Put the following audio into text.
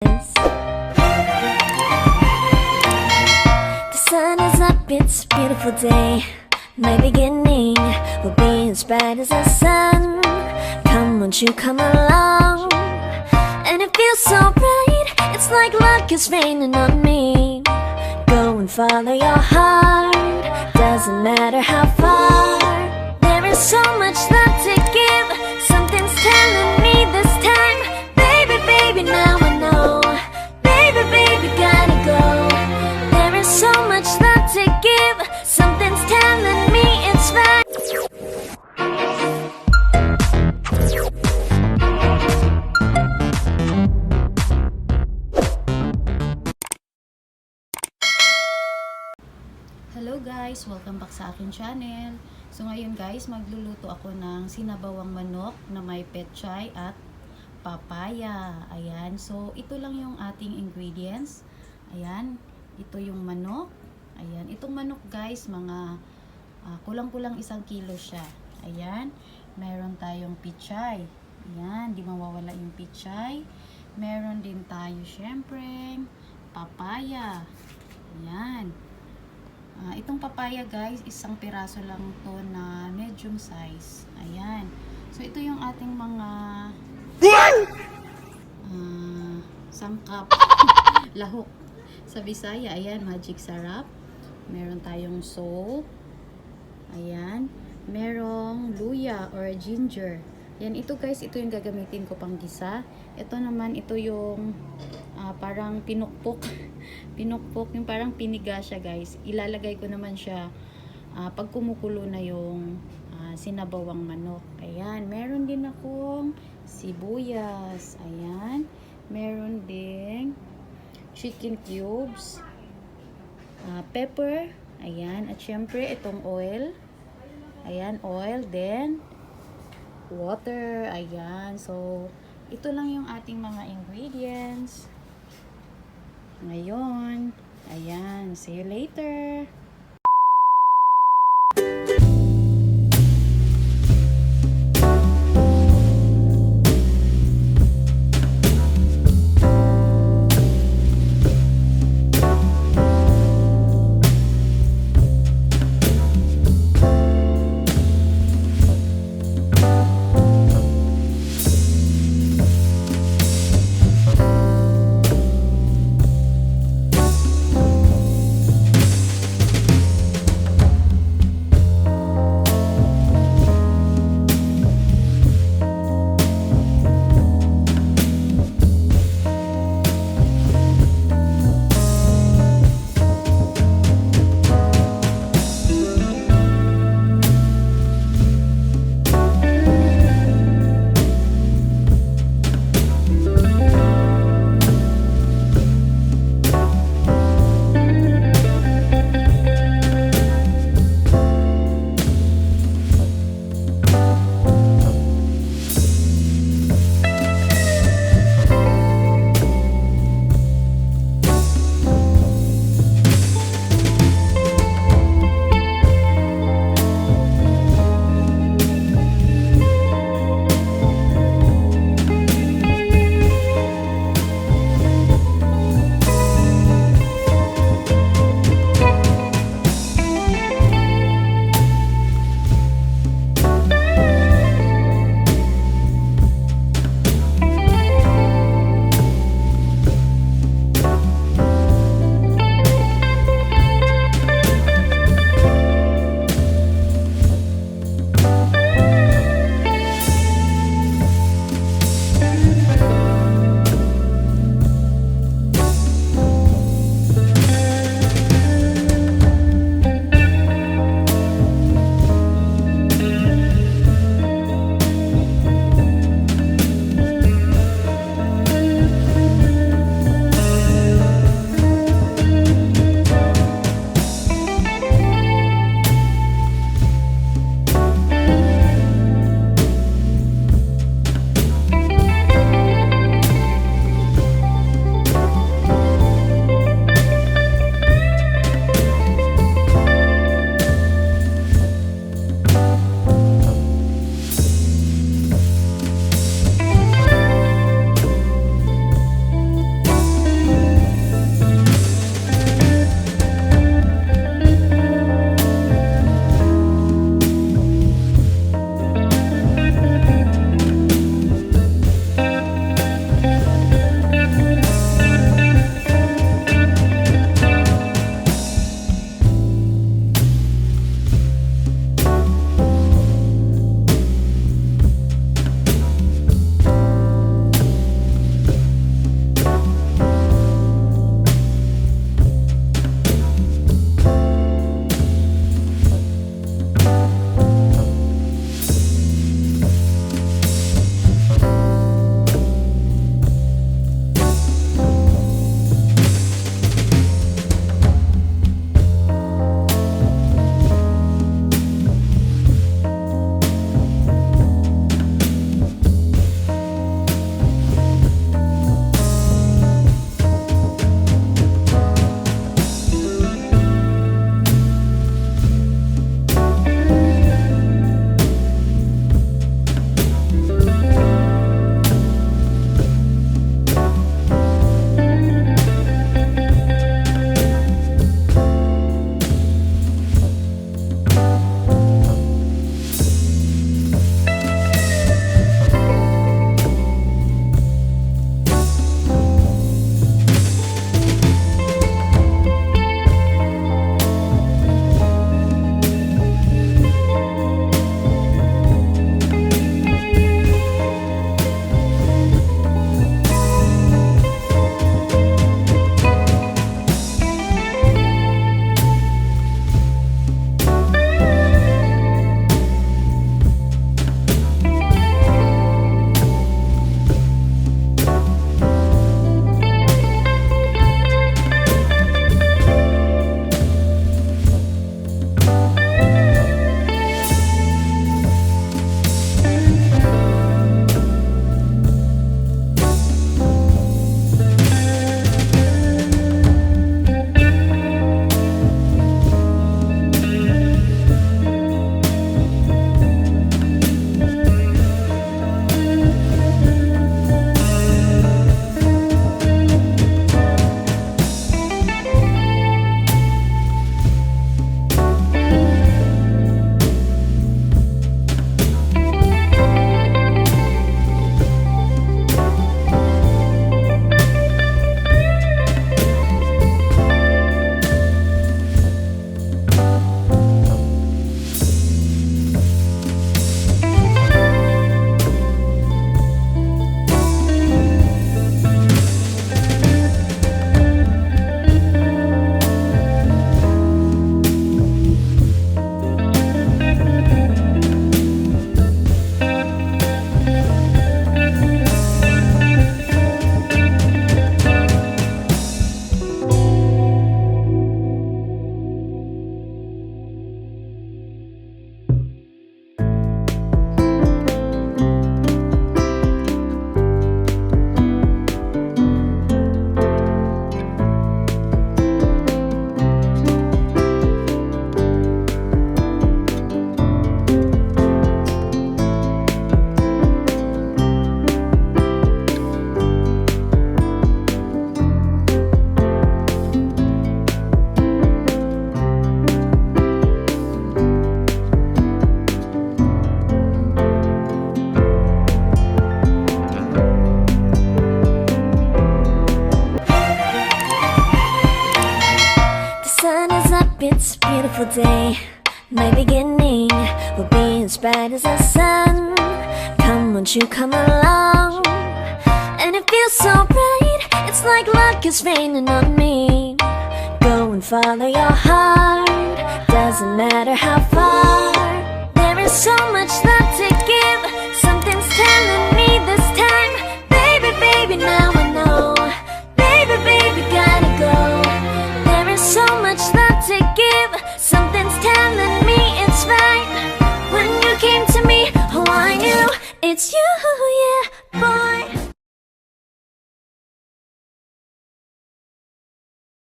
The sun is up, it's a beautiful day. My beginning will be as bright as the sun. Come, won't you come along? And it feels so bright, it's like luck is raining on me. Go and follow your heart, doesn't matter how far. There is so much love to give, something's telling me this time. Baby, baby, now I know. Baby, baby, gotta go. There is so much love to give, something's telling me it's right. Hello guys! Welcome back sa akin channel. So ngayon guys, magluluto ako ng sinabawang manok na may pechay at papaya. Ayan. So ito lang yung ating ingredients. Ayan. Ito yung manok. Ayan. Itong manok guys, mga kulang-kulang 1 kilo siya. Ayan. Meron tayong pechay. Ayan. Di mawawala yung pechay. Meron din tayo syempre papaya. Ayan. Itong papaya guys, 1 piraso lang to na medium size. Ayan. So ito yung ating mga sangkap. Lahok sa Bisaya. Ayan, magic sarap. Meron tayong salt. Ayan. Merong luya or ginger. Yan, ito guys, ito yung gagamitin ko pang gisa. Ito naman, ito yung parang pinukpok. Pinukpok, yung parang piniga siya guys. Ilalagay ko naman siya pag kumukulo na yung sinabawang manok. Ayan, meron din akong sibuyas. Ayan, meron ding chicken cubes, pepper. Ayan, at syempre itong oil. Ayan, oil, then water. Ayan, so ito lang yung ating mga ingredients ngayon. Ayan, see you later. beautiful day. My beginning will be as bright as the sun. Come, won't you come along? And it feels so bright, it's like luck is raining on me. Go and follow your heart, doesn't matter how far. There is so much love to give, something's telling me this time. Baby, baby, now I know. Baby, baby, gotta go. There is so much love to give, something's telling me it's right. When you came to me, oh I knew it's you.